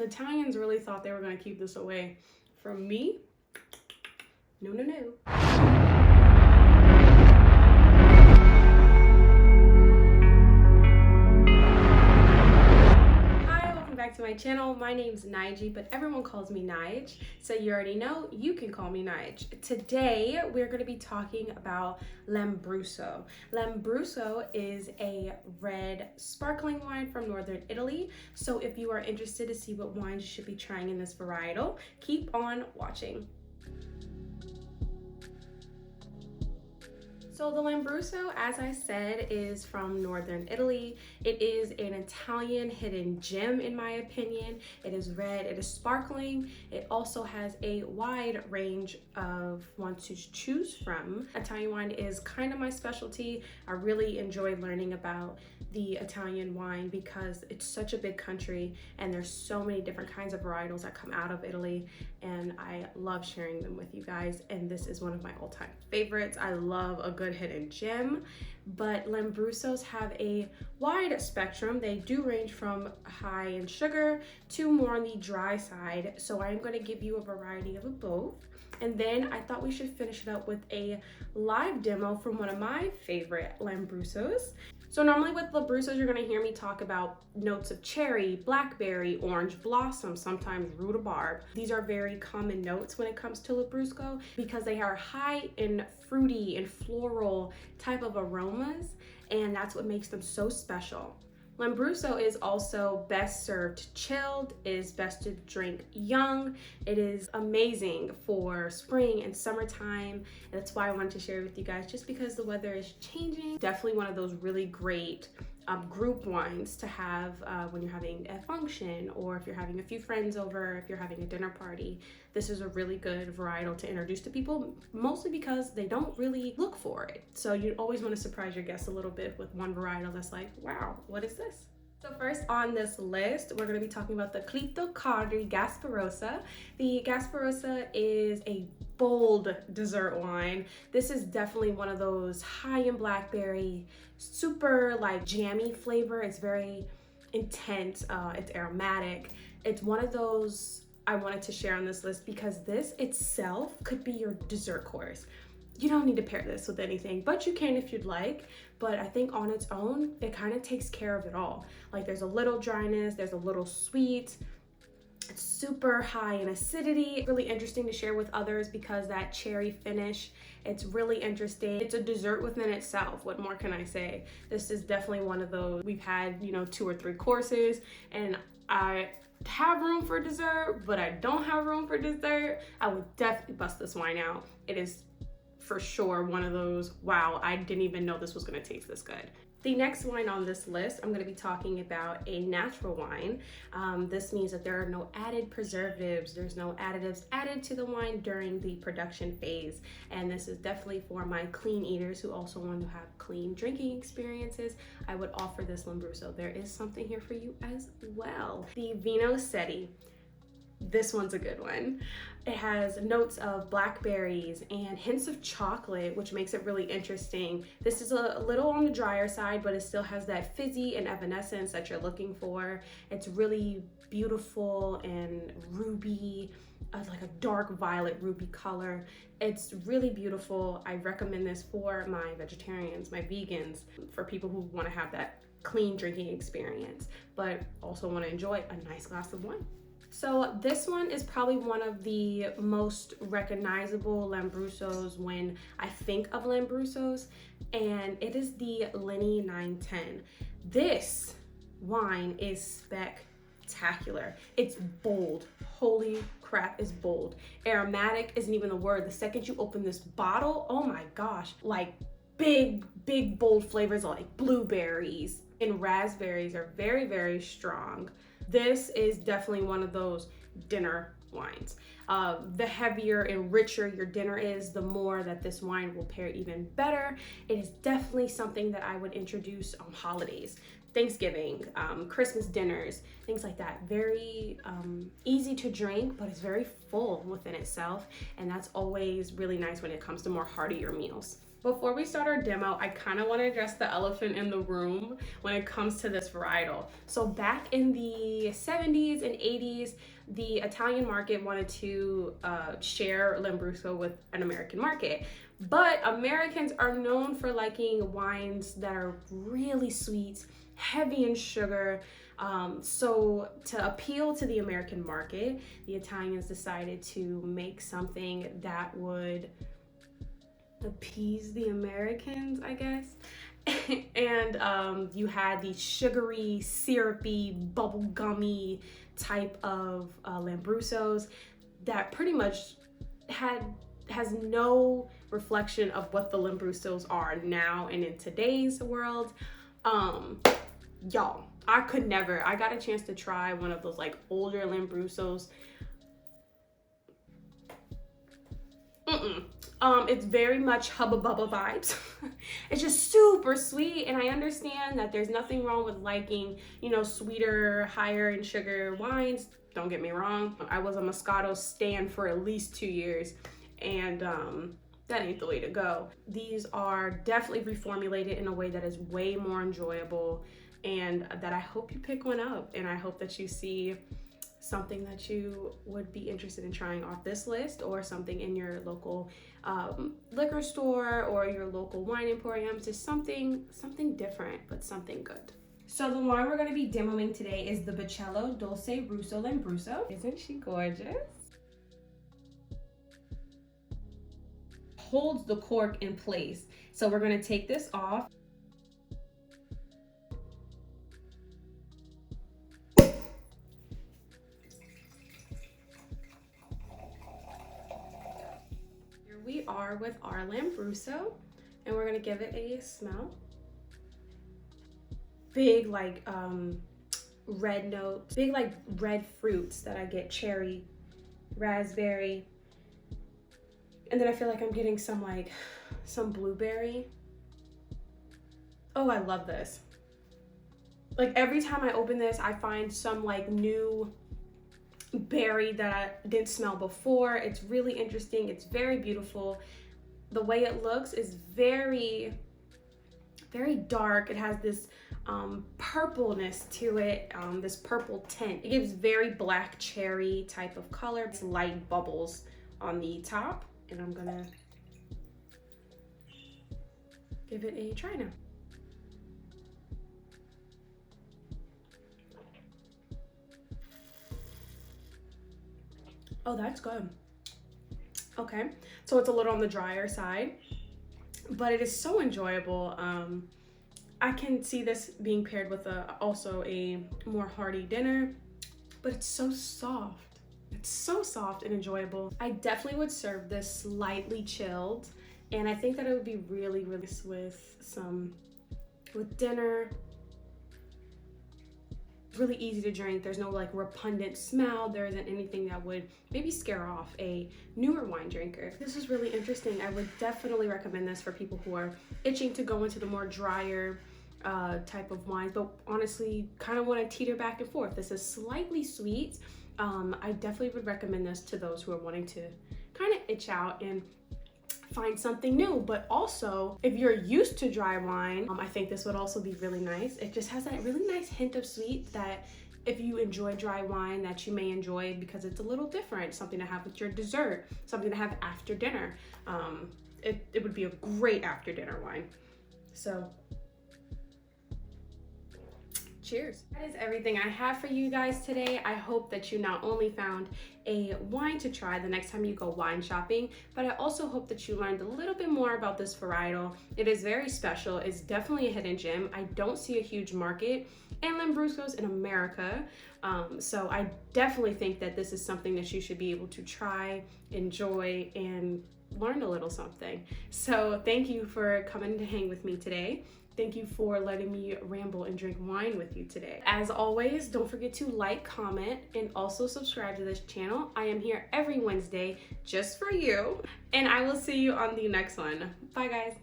The Italians really thought they were going to keep this away from me. No, no, no. Back to my channel. My name's Nyjee, but everyone calls me Nyjee, so you already know you can call me Nyjee. Today we're going to be talking about Lambrusco. Lambrusco is a red sparkling wine from northern Italy, so if you are interested to see what wines you should be trying in this varietal, keep on watching. So the Lambrusco, as I said, is from northern Italy. It is an Italian hidden gem in my opinion. It is red, it is sparkling. It also has a wide range of ones to choose from. Italian wine is kind of my specialty. I really enjoy learning about the Italian wine because it's such a big country and there's so many different kinds of varietals that come out of Italy, and I love sharing them with you guys, and this is one of my all-time favorites. I love a good hidden gem, but Lambruscos have a wide spectrum. They do range from high in sugar to more on the dry side, so I'm going to give you a variety of both. And then I thought we should finish it up with a live demo from one of my favorite Lambruscos. So normally with Lambruscos, you're gonna hear me talk about notes of cherry, blackberry, orange blossom, sometimes rhubarb. These are very common notes when it comes to Lambrusco because they are high in fruity and floral type of aromas, and that's what makes them so special. Lambrusco is also best served chilled, is best to drink young. It is amazing for spring and summertime. And that's why I wanted to share it with you guys, just because the weather is changing. Definitely one of those really great group wines to have when you're having a function, or if you're having a few friends over, if you're having a dinner party. This is a really good varietal to introduce to people, mostly because they don't really look for it. So you always want to surprise your guests a little bit with one varietal that's like, wow, what is this? So first on this list, we're going to be talking about the Cleto Grasparossa. The Grasparossa is a bold dessert wine. This is definitely one of those high in blackberry, super like jammy flavor. It's very intense, it's aromatic. It's one of those I wanted to share on this list because this itself could be your dessert course. You don't need to pair this with anything, but you can if you'd like. But I think on its own, it kind of takes care of it all. Like there's a little dryness, there's a little sweet, it's super high in acidity. Really interesting to share with others because that cherry finish, it's really interesting. It's a dessert within itself. What more can I say? This is definitely one of those, we've had, 2 or 3 courses, and I have room for dessert, but I don't have room for dessert. I would definitely bust this wine out. It is for sure one of those, wow, I didn't even know this was gonna taste this good. The next wine on this list, I'm gonna be talking about a natural wine. This means that there are no added preservatives, there's no additives added to the wine during the production phase. And this is definitely for my clean eaters who also want to have clean drinking experiences. I would offer this Lambrusco. There is something here for you as well. The Vino Saetti. This one's a good one. It has notes of blackberries and hints of chocolate, which makes it really interesting. This is a little on the drier side, but it still has that fizzy and evanescence that you're looking for. It's really beautiful and ruby, like a dark violet ruby color. It's really beautiful. I recommend this for my vegetarians, my vegans, for people who want to have that clean drinking experience, but also want to enjoy a nice glass of wine. So this one is probably one of the most recognizable Lambruscos when I think of Lambruscos, and it is the Lenny 910. This wine is spectacular. It's bold. Holy crap, it's bold. Aromatic isn't even the word. The second you open this bottle, oh my gosh, like big bold flavors like blueberries and raspberries are very, very strong. This is definitely one of those dinner wines. The heavier and richer your dinner is, the more that this wine will pair even better. It is definitely something that I would introduce on holidays, Thanksgiving, Christmas dinners, things like that. Very easy to drink, but it's very full within itself. And that's always really nice when it comes to more heartier meals. Before we start our demo, I kind of want to address the elephant in the room when it comes to this varietal. So back in the 70s and 80s, the Italian market wanted to share Lambrusco with an American market. But Americans are known for liking wines that are really sweet, heavy in sugar. So to appeal to the American market, the Italians decided to make something that would appease the Americans, I guess. And you had the sugary, syrupy, bubblegummy type of Lambruscos that pretty much has no reflection of what the Lambruscos are now and in today's world. Y'all, I could never. I got a chance to try one of those like older Lambruscos. It's very much Hubba Bubba vibes. It's just super sweet, and I understand that there's nothing wrong with liking, you know, sweeter, higher in sugar wines. Don't get me wrong. I was a Moscato stan for at least 2 years, and that ain't the way to go. These are definitely reformulated in a way that is way more enjoyable, and that I hope you pick one up, and I hope that you see something that you would be interested in trying off this list, or something in your local liquor store or your local wine emporiums. Just something different, but something good. So the wine we're going to be demoing today is the Botticello Dolce Rosso Lambrusco. Isn't she gorgeous? Holds the cork in place. So we're going to take this off. We are with our Lambrusco, and we're gonna give it a smell. Big like red notes, big like red fruits that I get: cherry, raspberry, and then I feel like I'm getting some blueberry. Oh, I love this. Like every time I open this, I find some like new berry that I didn't smell before. It's really interesting. It's very beautiful. The way it looks is very, very dark. It has this purpleness to it, this purple tint. It gives very black cherry type of color. It's light bubbles on the top, and I'm gonna give it a try now. Oh, that's good. Okay, so it's a little on the drier side, but it is so enjoyable. I can see this being paired with also a more hearty dinner, but it's so soft. It's so soft and enjoyable. I definitely would serve this slightly chilled, and I think that it would be really, really with dinner. Really easy to drink. There's no like repugnant smell. There isn't anything that would maybe scare off a newer wine drinker. This is really interesting. I would definitely recommend this for people who are itching to go into the more drier type of wines, but honestly kind of want to teeter back and forth. This is slightly sweet. I definitely would recommend this to those who are wanting to kind of itch out and find something new. But also, if you're used to dry wine, I think this would also be really nice. It just has that really nice hint of sweet that if you enjoy dry wine, that you may enjoy, because it's a little different. Something to have with your dessert, something to have after dinner. It would be a great after dinner wine. So cheers. That is everything I have for you guys today. I hope that you not only found a wine to try the next time you go wine shopping, but I also hope that you learned a little bit more about this varietal. It is very special. It's definitely a hidden gem. I don't see a huge market in Lambruscos in America. So I definitely think that this is something that you should be able to try, enjoy, and learn a little something. So thank you for coming to hang with me today. Thank you for letting me ramble and drink wine with you today. As always, don't forget to like, comment, and also subscribe to this channel. I am here every Wednesday just for you, and I will see you on the next one. Bye, guys.